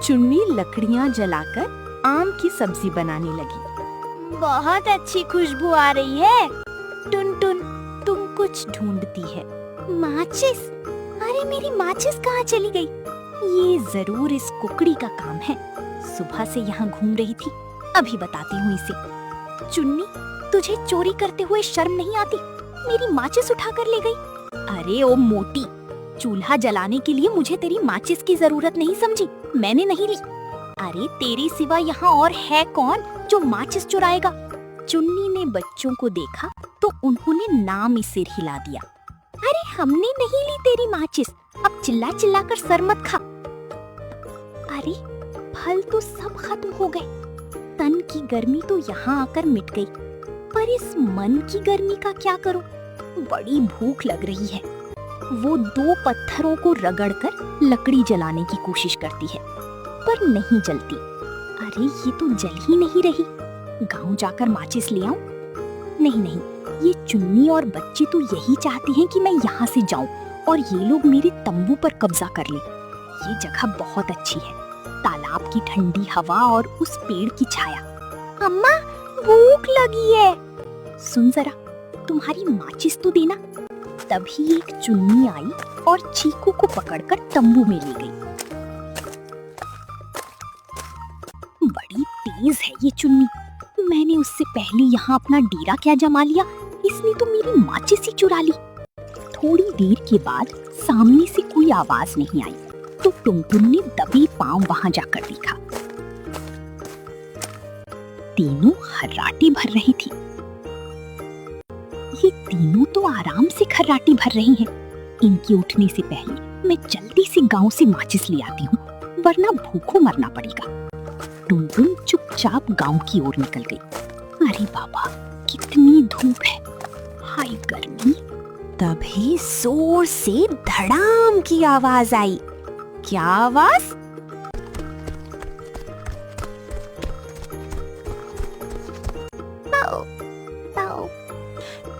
चुन्नी लकड़ियां जलाकर आम की सब्जी बनाने लगी। बहुत अच्छी खुशबू आ रही है। टुनटुन तुम कुछ ढूंढती है। माचिस? अरे मेरी माचिस कहाँ चली गई? ये जरूर इस कुकड़ी का काम है। सुबह से यहाँ घूम रही थी, अभी बताती हूँ इसे। चुन्नी, तुझे चोरी करते हुए शर्म नहीं आती? मेरी माचिस उठा कर ले गई। अरे ओ मोटी, चूल्हा जलाने के लिए मुझे तेरी माचिस की जरूरत नहीं समझी, मैंने नहीं ली। अरे तेरे सिवा यहाँ और है कौन जो माचिस चुराएगा? चुन्नी ने बच्चों को देखा तो उन्होंने नाम सिर हिला दिया। अरे हमने नहीं ली तेरी माचिस, अब चिल्ला चिल्ला कर सर मत खा। अरे फल तो सब खत्म हो गए। तन की गर्मी तो यहाँ आकर मिट गई, पर इस मन की गर्मी का क्या करूं? बड़ी भूख लग रही है। वो 2 पत्थरों को रगड़कर लकड़ी जलाने की कोशिश करती है, पर नहीं जलती। अरे ये तो जल ही नहीं रही। गांव जाकर माचिस ले आऊं? नहीं, ये चुन्नी और बच्चे तो यही चाहते हैं कि मैं यहाँ से जाऊं और ये लोग मेरे तंबू पर कब्जा कर लें। ये जगह बहुत अच्छी है, तालाब की ठंडी हवा और उस पेड़ की छाया। अम्मा, भूख लगी है। सुन जरा, तुम्हारी माचिस तो देना। तभी एक चुन्नी आई और चीकू को पकड़कर तंबू में ले गई। बड़ी तेज है ये चुन्नी। मैंने उससे पहले यहाँ अपना डेरा क्या जमा लिया, इसने तो मेरी माचिस ही चुरा ली। थोड़ी देर के बाद सामने से कोई आवाज नहीं आई, तो टुनटुन ने दबे पांव वहां जाकर देखा। तीनों खर्राटे भर रही थी। ये तीनों तो आराम से खर्राटे भर रही हैं। इनके उठने से पहले मैं जल्दी से गांव से माचिस ले आती हूँ, वरना भूखों मरना पड़ेगा। टुनटुन चुपचाप गांव की ओर निकल गई। अरे बाबा, कितनी धूप है, हाय गर्मी। तभी जोर से धड़ाम की आवाज आई। क्या आवाज?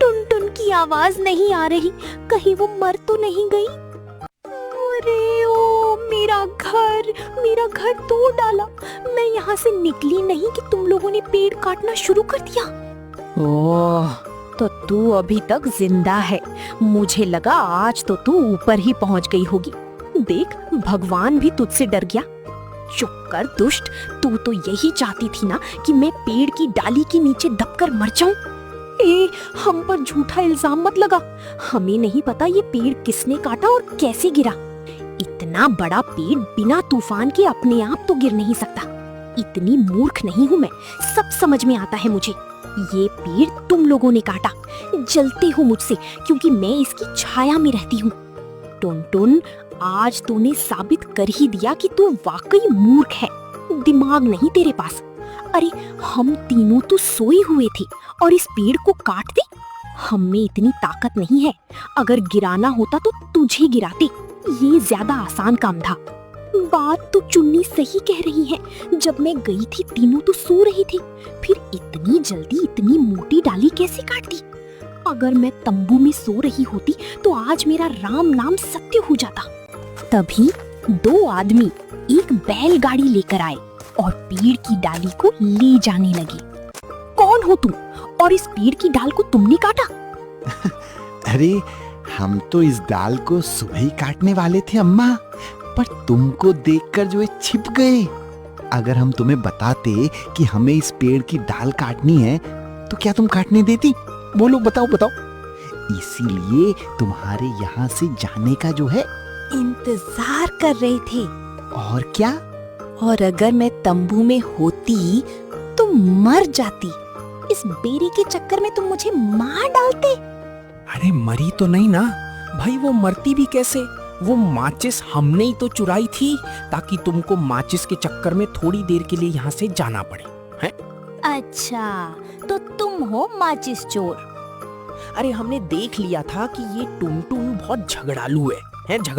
टुनटुन की आवाज नहीं आ रही, कहीं वो मर तो नहीं गई? अरे ओ मेरा घर तोड़ डाला। मैं यहाँ से निकली नहीं कि तुम लोगों ने पेड़ काटना शुरू कर दिया। ओह, तो तू अभी तक जिंदा है। मुझे लगा आज तो तू ऊपर ही पहुँच गई होगी। देख, भगवान भी तुझसे डर गया। चुप कर दुष्ट, तू तो यही चाहती थी ना कि मैं पेड़ की डाली के नीचे दबकर मर जाऊं। हम पर झूठा इल्जाम मत लगा। हमें नहीं पता ये पेड़ किसने काटा और कैसे गिरा। इतना बड़ा पेड़ बिना तूफान के अपने आप तो गिर नहीं सकता। इतनी मूर्ख नहीं हूँ मैं, सब समझ में आता है मुझे। ये पेड़ तुम लोगों ने काटा। जलते हो मुझसे क्योंकि मैं इसकी छाया में रहती हूँ। टुनटुन, आज तूने साबित कर ही दिया कि तू वाकई मूर्ख है, दिमाग नहीं तेरे पास। अरे हम तीनों तो सोए हुए थे और इस पेड़ को काट दे। हम में इतनी ताकत नहीं है, अगर गिराना होता तो तुझे गिराते। ये ज्यादा आसान काम था। बात तो चुन्नी सही कह रही है। जब मैं गई थी तीनों तो सो रहे थे, फिर इतनी जल्दी इतनी मोटी डाली कैसे काट दी? अगर मैं तंबू में सो रही होती तो आज मेरा राम नाम सत्य हो जाता। तभी 2 आदमी एक बैलगाड़ी लेकर आए और पेड़ की डाली को ले जाने लगे। कौन हो तुम और इस पेड़ की डाल को तुमने काटा? अरे हम तो इस डाल को सुबह ही काटने वाले थे अम्मा, पर तुमको देखकर जो ये छिप गए। अगर हम तुम्हें बताते कि हमें इस पेड़ की डाल काटनी है तो क्या तुम काटने देती? बोलो, बताओ। इसीलिए तुम्हारे यहाँ से जाने का जो है इंतजार कर रहे थे। और क्या? और अगर मैं तंबू में होती तो मर जाती। इस बेरी के चक्कर में तुम मुझे मार डालते। अरे मरी तो नहीं ना भाई, वो मरती भी कैसे? वो माचिस हमने ही तो चुराई थी ताकि तुमको माचिस के चक्कर में थोड़ी देर के लिए यहाँ से जाना पड़े हैं? अच्छा, तो तुम हो माचिस चोर? अरे हमने देख लिया था कि ये टुनटुन बहुत झगड़ालू है, झगड़ा